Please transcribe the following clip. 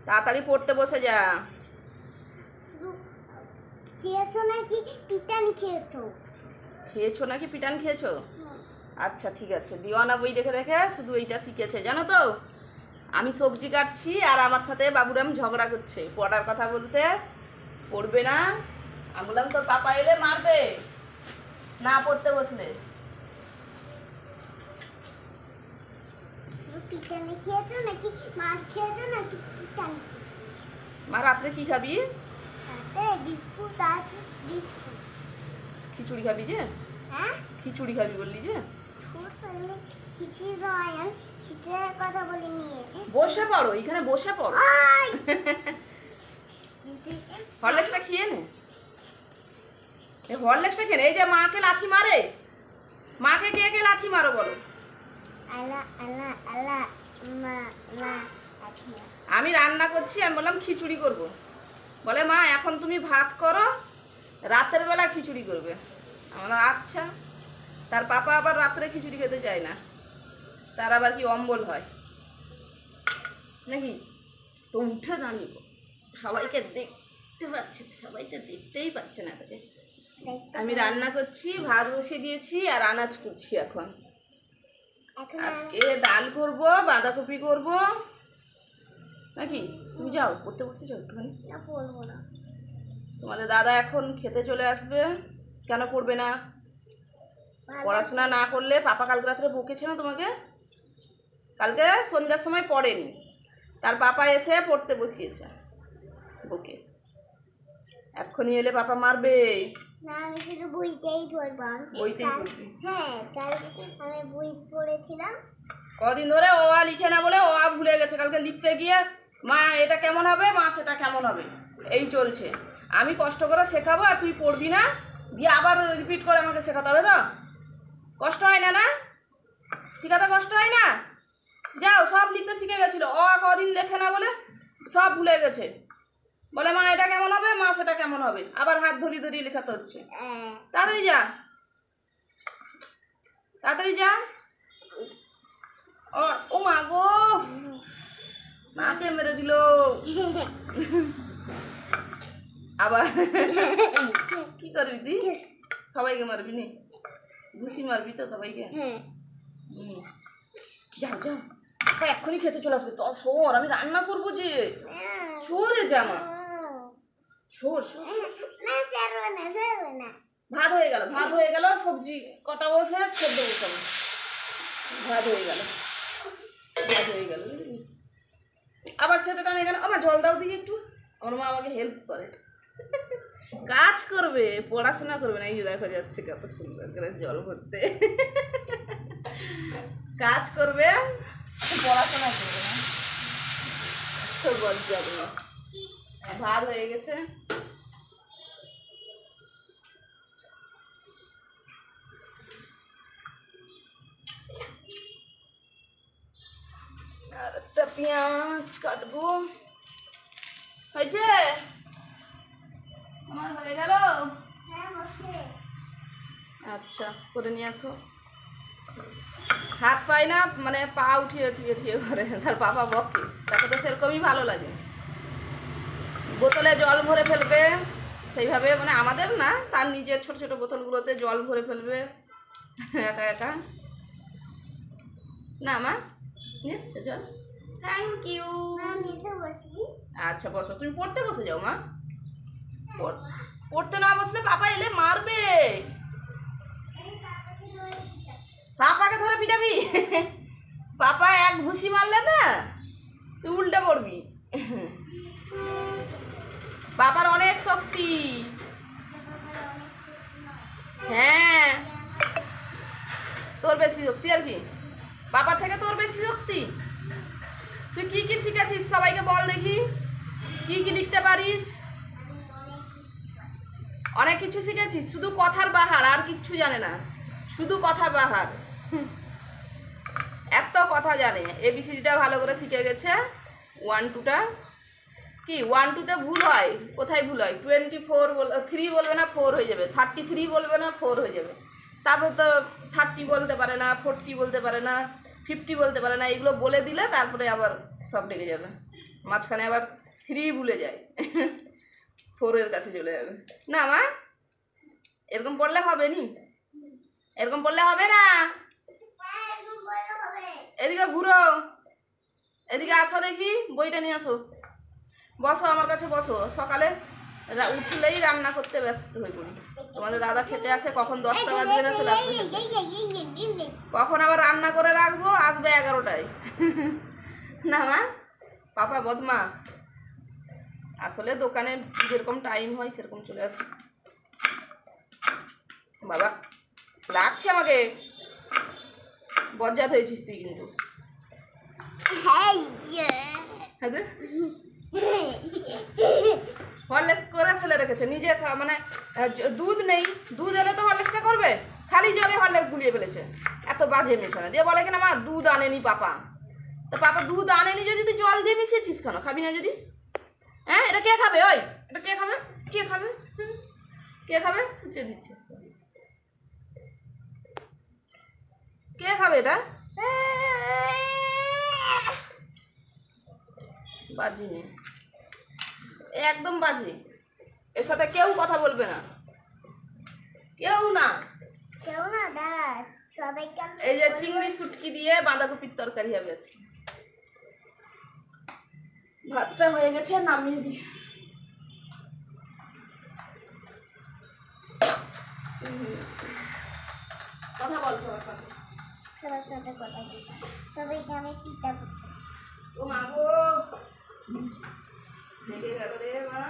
তাড়াতাড়ি পড়তে বসে যা। খেয়েছো নাকি পিটান খেয়েছো? খেয়েছো নাকি পিটান খেয়েছো? আচ্ছা ঠিক আছে। দিওয়ানা বই দেখে দেখে শুধু এইটা শিখেছে জানো তো। আমি সবজি কাটছি আর আমার সাথে বাবুরাম ঝগড়া করছে পড়ার কথা বলতে। পড়বে না। আমি বললাম তোর পাপা এলে মারবে না পড়তে বসলে। পিটান খেয়েছো নাকি মাছ খেয়েছো নাকি পিটান? মা রাত্রে কি খাবি? বিস্কুট আর বিস্কুট। খিচুড়ি খাবি যে? হ্যাঁ খিচুড়ি খাবি বললি যে? খিচুড়ি নয়, আমি খিচুড়ির কথা বলিনি। বসে পড়ো এখানে বসে পড়ো। হরলিক্সটা খেয়ে নে। এই হরলিক্সটা খেয়ে নে। এই যে মাকে লাথি মারে। মাকে কে কে লাথি মারো বলো? আলা আলা আলা মা মা। আমি রান্না করছি আমি বললাম খিচুড়ি করব। বলে মা এখন তুমি ভাত করো রাতের বেলা খিচুড়ি করবে। আমি বললাম আচ্ছা। তার পাপা আবার রাত্রে খিচুড়ি খেতে চায় না, তার আবার কি অম্বল হয় নাকি। তো উঠে দাঁড়িয়ে সবাইকে দেখতে পাচ্ছে, সবাই তো দেখতেই পাচ্ছে না তাকে। আমি রান্না করছি, ভাত বসিয়ে দিয়েছি আর আনাজ করছি এখন। আজকে ডাল করব, বাঁধাকপি করব নাকি। তুমি যাও পড়তে বসে যাও একটুখানি। না পড়বো না। তোমাদের দাদা এখন খেতে চলে আসবে। কেন পড়বে না? পড়াশোনা না করলে পাপা কালকে রাত্রে বকেছে না তোমাকে? কালকে সন্ধ্যার সময় পড়েনি, তার পাপা এসে পড়তে বসিয়েছে বকে। এক্ষুনি এলে পাপা মারবে। না আমি শুধু বইটাই পড়বো। বইটাই পড়বি? হ্যাঁ কালকে আমি বই পড়েছিলাম। কদিন ধরে ও আ লিখে না বলে ও আ ভুলে গেছে। কালকে লিখতে গিয়ে মা এটা কেমন হবে, মা সেটা কেমন হবে, এই চলছে। আমি কষ্ট করে শেখাবো আর তুই পড়বি না, দিয়ে আবার রিপিট করে আমাকে শেখাতে হবে। তো কষ্ট হয় না? না শেখাতে কষ্ট হয় না? যাও, সব লিখতে শিখে গেছিলো, ও কদিন লেখে না বলে সব ভুলে গেছে। বলে মা এটা কেমন হবে, মা সেটা কেমন হবে, আবার হাত ধরিয়ে ধরিয়ে লেখাতে হচ্ছে। তাড়াতাড়ি যা, তাড়াতাড়ি যা। ও মা গো, নাকে মেরে দিল আবার। কি করবি তুই? সবাইকে মারবি নি? ঘুষি মারবি তো সবাইকে? যাও যাও, এক্ষুনি খেতে চলে আসবে। তো শোর, আমি রান্না করবো যে। সরে যা মা, সর সর। ভাত হয়ে গেল, ভাত হয়ে গেল, সবজি কটা বসে সেদ্ধ বসাবো। ভাত হয়ে গেল, ভাত হয়ে গেল। আবার সেটা টানে গেল। আমার জল দাও দিকে একটু। আমার মা আমাকে হেল্প করে, কাজ করবে, পড়াশোনা করবে না। এই যে দেখো যাচ্ছে কত সুন্দর করে জল ভরতে। কাজ করবে, পড়াশোনা করবে না। তো বল যাবে না। ভাত হয়ে গেছে। আর একটা পেঁয়াজ কাটবো। হয়েছে আমার, হয়ে গেল। আচ্ছা করে নিয়ে আসো। হাত পায় না, মানে পা উঠিয়ে উঠিয়ে উঠিয়ে করে, তার বাবা বকে। তাকে তো সেরকমই ভালো লাগে। বোতলে জল ভরে ফেলবে সেইভাবে, মানে আমাদের না, তার নিজের ছোট ছোট বোতলগুলোতে জল ভরে ফেলবে একা একা। না মা নিচ্ছে জল, থ্যাংক ইউ। আচ্ছা বসো, তুমি পড়তে বসে যাও মা। পড়তে না বসলে পাপা এলে মারবে। পাপাকে ধরে পিটাবি? পাপা এক ঘুষি মারলে না তুই উল্টে পড়বি। বাবার অনেক শক্তি। হ্যাঁ তোর বেশি শক্তি আর কি, বাবার থেকে তোর বেশি শক্তি। তুই কি কি শিখেছিস সবাইকে বল দেখি, কি কি লিখতে পারিস? অনেক কিছু শিখেছিস, শুধু কথার বাহার, আর কিচ্ছু জানে না, শুধু কথা বাহার। এত কথা জানে। এবিসিডিটা ভালো করে শিখে গেছে। 1 2টা কি 1 2তে ভুল হয়, কোথায় ভুল হয়? 24 3 বলবে না 4 হয়ে যাবে, 33 বলবে না 4 হয়ে যাবে। তারপর তো 30 বলতে পারে না, 40 বলতে পারে না, 50 বলতে পারে না। এগুলো বলে দিলে তারপরে আবার সব লেগে যাবে। মাঝখানে আবার 3 ভুলে যায় 4-এর কাছে চলে যাবে। না মা, এরকম পড়লে হবে নি, এরকম পড়লে হবে না। এদিকে ঘুরো, এদিকে আসো দেখি, বইটা নিয়ে আসো, বসো আমার কাছে বসো। সকালে উঠলেই রান্না করতে ব্যস্ত হয়ে পড়ি। তোমাদের দাদা খেতে আসে কখন, 10টা বাজবে না চলে আসবে খেতে। কখন আবার রান্না করে রাখবো, আসবে 11টায়। না মা, পাপা বদমাস। আসলে দোকানে যেরকম টাইম হয় সেরকম চলে আসে। বাবা রাখছে আমাকে, বজ্জাত হয়েছিস তুই কিন্তু। হ্যাঁ হরলেক্স করে ফেলে রেখেছে নিজে, মানে দুধ নেই, দুধ এলে তো হরলেক্সটা করবে, খালি জলে হরলেক্স গুলিয়ে ফেলেছে। এত বাজে মেশানো দিয়ে বলে কিনা মা দুধ আনেনি পাপা। তো পাপা দুধ আনেনি যদি তুই জল দিয়ে মিশিয়েছিস কেন? খাবি না যদি? হ্যাঁ, এটা কে খাবে? ওই এটা কে খাবে? কে খাবে? কে খাবে? খুঁজে দিচ্ছে, কে খাবে এটা? বাজি মেয়ে, একদম বাজে। এর সাথে কেউ কথা বলবে না, কেউ না। দাঁড়া, সবাইকে এই যে চিংড়ি শুটকি দিয়ে বাঁধাকপির তরকারি হবে আজকে। ভাতটা হয়ে গেছে, নামিয়ে দিই। কথা বল সবার সাথে। সবার সাথে কথা বলতে, সবাইকে আমি পিতা ও মা গো, লেগে গেল রে মা।